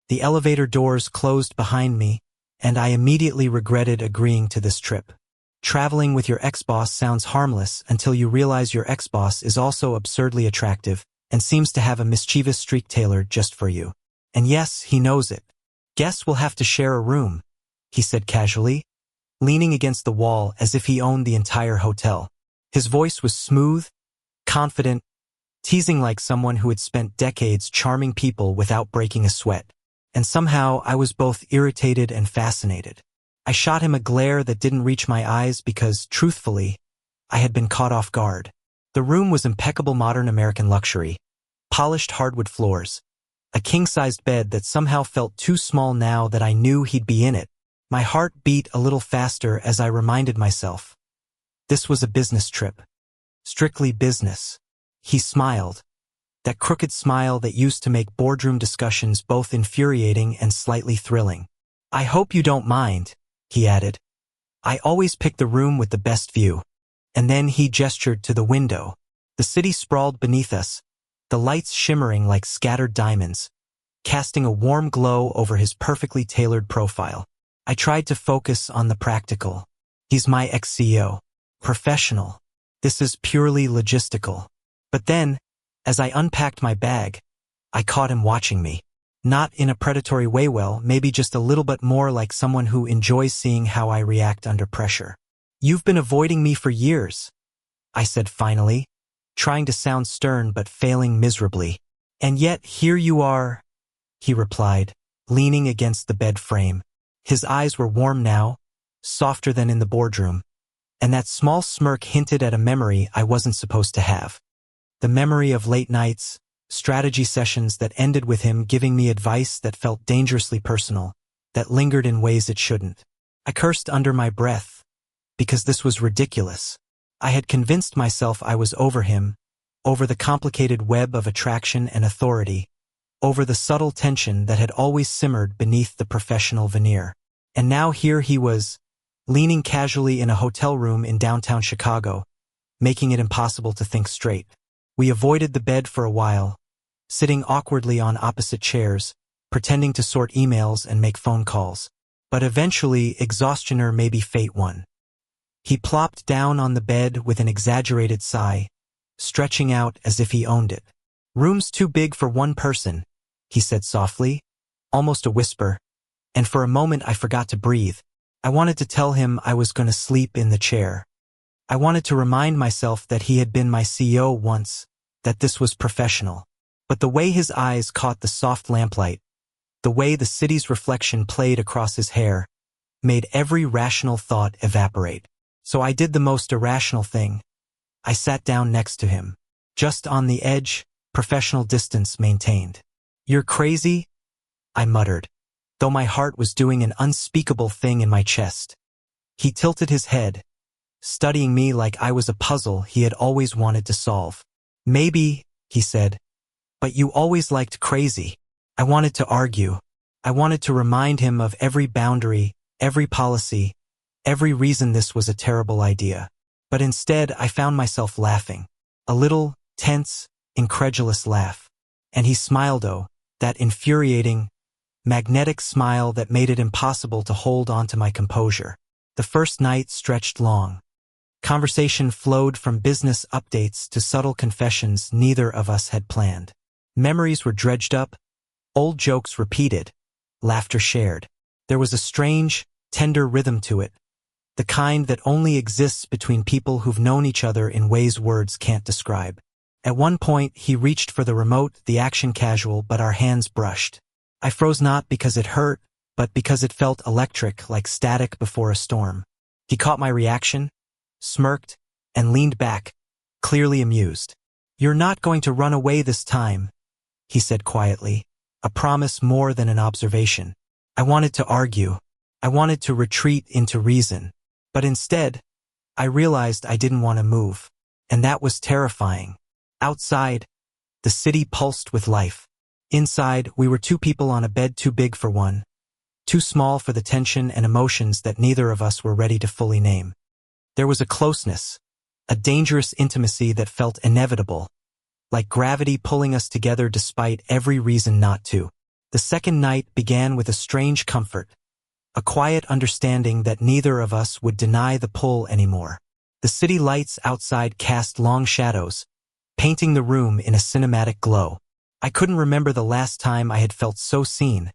The elevator doors closed behind me, and I immediately regretted agreeing to this trip. Traveling with your ex-boss sounds harmless until you realize your ex-boss is also absurdly attractive and seems to have a mischievous streak tailored just for you. And yes, he knows it. Guess we'll have to share a room, he said casually, leaning against the wall as if he owned the entire hotel. His voice was smooth, confident, teasing like someone who had spent decades charming people without breaking a sweat. And somehow I was both irritated and fascinated. I shot him a glare that didn't reach my eyes because, truthfully, I had been caught off guard. The room was impeccable modern American luxury, polished hardwood floors, a king-sized bed that somehow felt too small now that I knew he'd be in it. My heart beat a little faster as I reminded myself. This was a business trip. Strictly business. He smiled. That crooked smile that used to make boardroom discussions both infuriating and slightly thrilling. I hope you don't mind, he added. I always pick the room with the best view. And then he gestured to the window. The city sprawled beneath us, the lights shimmering like scattered diamonds, casting a warm glow over his perfectly tailored profile. I tried to focus on the practical. He's my ex-CEO. Professional. This is purely logistical. But then, as I unpacked my bag, I caught him watching me. Not in a predatory way, well, maybe just a little bit more like someone who enjoys seeing how I react under pressure. You've been avoiding me for years, I said finally, trying to sound stern but failing miserably. And yet here you are, he replied, leaning against the bed frame. His eyes were warm now, softer than in the boardroom, and that small smirk hinted at a memory I wasn't supposed to have. The memory of late nights, strategy sessions that ended with him giving me advice that felt dangerously personal, that lingered in ways it shouldn't. I cursed under my breath, because this was ridiculous. I had convinced myself I was over him, over the complicated web of attraction and authority, over the subtle tension that had always simmered beneath the professional veneer. And now here he was, leaning casually in a hotel room in downtown Chicago, making it impossible to think straight. We avoided the bed for a while, sitting awkwardly on opposite chairs, pretending to sort emails and make phone calls. But eventually, exhaustion or maybe fate won. He plopped down on the bed with an exaggerated sigh, stretching out as if he owned it. Room's too big for one person, he said softly, almost a whisper, and for a moment I forgot to breathe. I wanted to tell him I was going to sleep in the chair. I wanted to remind myself that he had been my CEO once, that this was professional. But the way his eyes caught the soft lamplight, the way the city's reflection played across his hair, made every rational thought evaporate. So I did the most irrational thing. I sat down next to him. Just on the edge, professional distance maintained. You're crazy? I muttered, though my heart was doing an unspeakable thing in my chest. He tilted his head, studying me like I was a puzzle he had always wanted to solve. Maybe, he said, but you always liked crazy. I wanted to argue. I wanted to remind him of every boundary, every policy, every reason this was a terrible idea. But instead, I found myself laughing. A little, tense, incredulous laugh. And he smiled, that infuriating, magnetic smile that made it impossible to hold on to my composure. The first night stretched long. Conversation flowed from business updates to subtle confessions neither of us had planned. Memories were dredged up, old jokes repeated, laughter shared. There was a strange, tender rhythm to it, the kind that only exists between people who've known each other in ways words can't describe. At one point, he reached for the remote, the action casual, but our hands brushed. I froze not because it hurt, but because it felt electric, like static before a storm. He caught my reaction, smirked, and leaned back, clearly amused. You're not going to run away this time, he said quietly, a promise more than an observation. I wanted to argue. I wanted to retreat into reason. But instead, I realized I didn't want to move. And that was terrifying. Outside, the city pulsed with life. Inside, we were two people on a bed too big for one, too small for the tension and emotions that neither of us were ready to fully name. There was a closeness, a dangerous intimacy that felt inevitable, like gravity pulling us together despite every reason not to. The second night began with a strange comfort, a quiet understanding that neither of us would deny the pull anymore. The city lights outside cast long shadows, painting the room in a cinematic glow. I couldn't remember the last time I had felt so seen,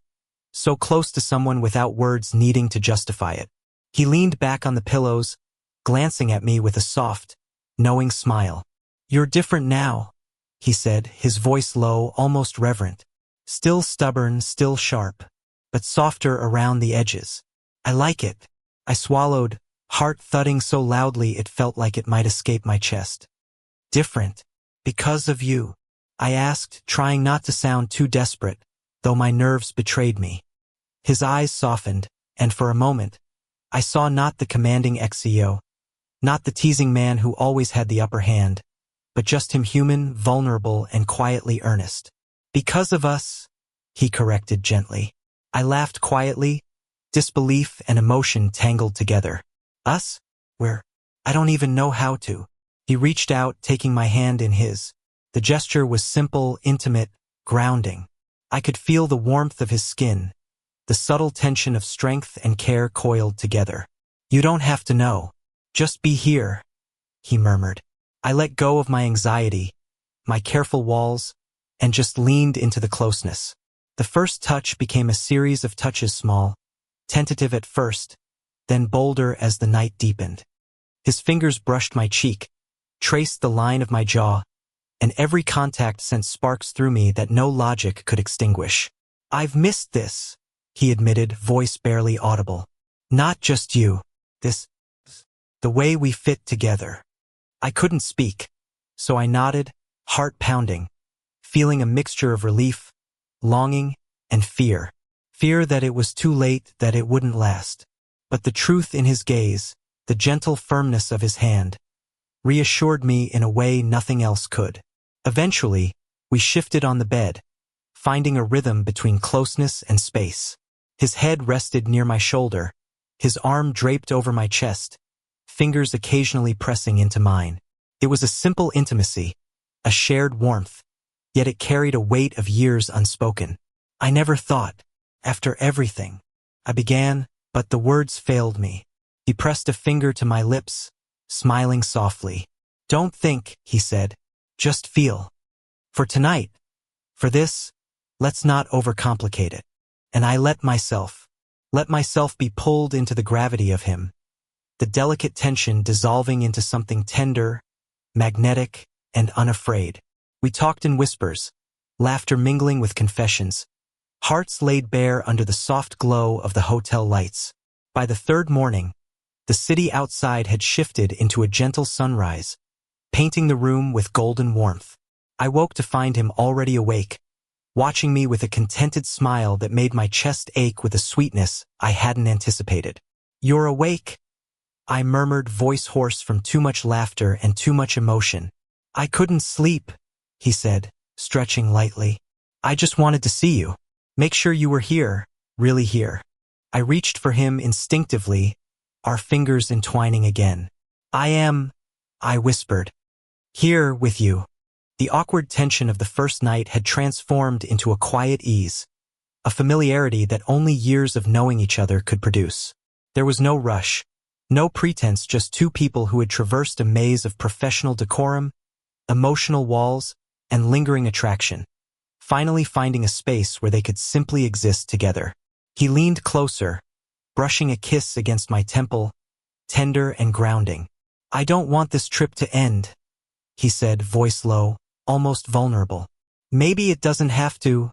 so close to someone without words needing to justify it. He leaned back on the pillows, glancing at me with a soft, knowing smile. "You're different now," he said, his voice low, almost reverent. "Still stubborn, still sharp, but softer around the edges. I like it." I swallowed, heart thudding so loudly it felt like it might escape my chest. "Different? Because of you?" I asked, trying not to sound too desperate, though my nerves betrayed me. His eyes softened, and for a moment, I saw not the commanding ex-CEO, not the teasing man who always had the upper hand, but just him, human, vulnerable, and quietly earnest. "Because of us," he corrected gently. I laughed quietly, disbelief and emotion tangled together. "Us? I don't even know how to." He reached out, taking my hand in his. The gesture was simple, intimate, grounding. I could feel the warmth of his skin, the subtle tension of strength and care coiled together. "You don't have to know. Just be here," he murmured. I let go of my anxiety, my careful walls, and just leaned into the closeness. The first touch became a series of touches, small, tentative at first, then bolder as the night deepened. His fingers brushed my cheek, traced the line of my jaw, and every contact sent sparks through me that no logic could extinguish. "I've missed this," he admitted, voice barely audible. "Not just you. The way we fit together." I couldn't speak, so I nodded, heart pounding, feeling a mixture of relief, longing, and fear. Fear that it was too late, that it wouldn't last. But the truth in his gaze, the gentle firmness of his hand, reassured me in a way nothing else could. Eventually, we shifted on the bed, finding a rhythm between closeness and space. His head rested near my shoulder, his arm draped over my chest, fingers occasionally pressing into mine. It was a simple intimacy, a shared warmth, yet it carried a weight of years unspoken. "I never thought, after everything," I began, but the words failed me. He pressed a finger to my lips, smiling softly. "Don't think," he said, "just feel. For tonight, for this, let's not overcomplicate it." And I let myself be pulled into the gravity of him, the delicate tension dissolving into something tender, magnetic, and unafraid. We talked in whispers, laughter mingling with confessions, hearts laid bare under the soft glow of the hotel lights. By the third morning, the city outside had shifted into a gentle sunrise, painting the room with golden warmth. I woke to find him already awake, watching me with a contented smile that made my chest ache with a sweetness I hadn't anticipated. "You're awake?" I murmured, voice hoarse from too much laughter and too much emotion. "I couldn't sleep," he said, stretching lightly. "I just wanted to see you. Make sure you were here, really here." I reached for him instinctively, our fingers entwining again. I whispered. "Here with you." The awkward tension of the first night had transformed into a quiet ease, a familiarity that only years of knowing each other could produce. There was no rush, no pretense, just two people who had traversed a maze of professional decorum, emotional walls, and lingering attraction, finally finding a space where they could simply exist together. He leaned closer, brushing a kiss against my temple, tender and grounding. "I don't want this trip to end," he said, voice low, almost vulnerable. "Maybe it doesn't have to,"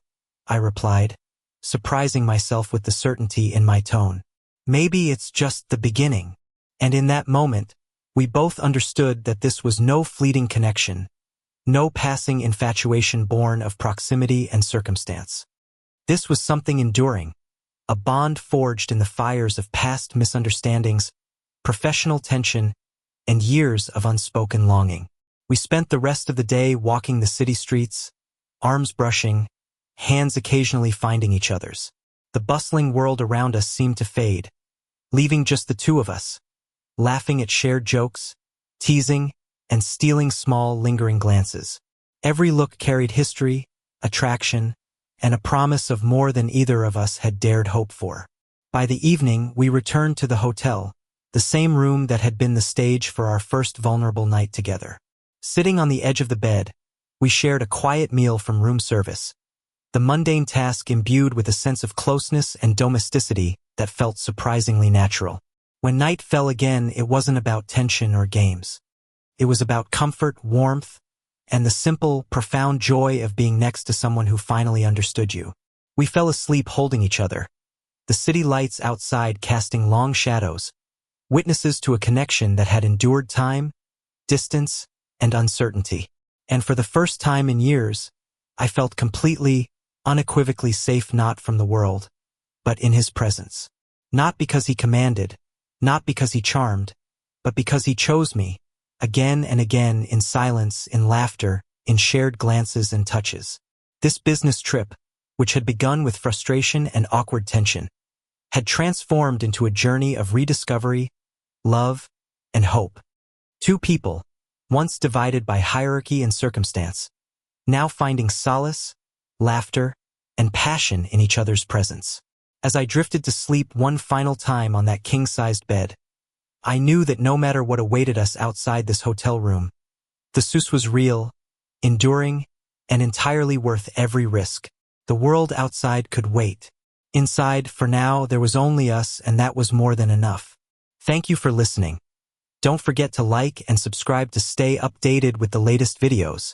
I replied, surprising myself with the certainty in my tone. "Maybe it's just the beginning." And in that moment, we both understood that this was no fleeting connection, no passing infatuation born of proximity and circumstance. This was something enduring, a bond forged in the fires of past misunderstandings, professional tension, and years of unspoken longing. We spent the rest of the day walking the city streets, arms brushing, hands occasionally finding each other's. The bustling world around us seemed to fade, leaving just the two of us, laughing at shared jokes, teasing, and stealing small, lingering glances. Every look carried history, attraction, and a promise of more than either of us had dared hope for. By the evening, we returned to the hotel, the same room that had been the stage for our first vulnerable night together. Sitting on the edge of the bed, we shared a quiet meal from room service, the mundane task imbued with a sense of closeness and domesticity that felt surprisingly natural. When night fell again, it wasn't about tension or games. It was about comfort, warmth, and the simple, profound joy of being next to someone who finally understood you. We fell asleep holding each other, the city lights outside casting long shadows, witnesses to a connection that had endured time, distance, and uncertainty. And for the first time in years, I felt completely, unequivocally safe, not from the world, but in his presence. Not because he commanded, not because he charmed, but because he chose me, again and again, in silence, in laughter, in shared glances and touches. This business trip, which had begun with frustration and awkward tension, had transformed into a journey of rediscovery, love, and hope. Two people, once divided by hierarchy and circumstance, now finding solace, laughter, and passion in each other's presence. As I drifted to sleep one final time on that king-sized bed, I knew that no matter what awaited us outside this hotel room, the Seuss was real, enduring, and entirely worth every risk. The world outside could wait. Inside, for now, there was only us, and that was more than enough. Thank you for listening. Don't forget to like and subscribe to stay updated with the latest videos.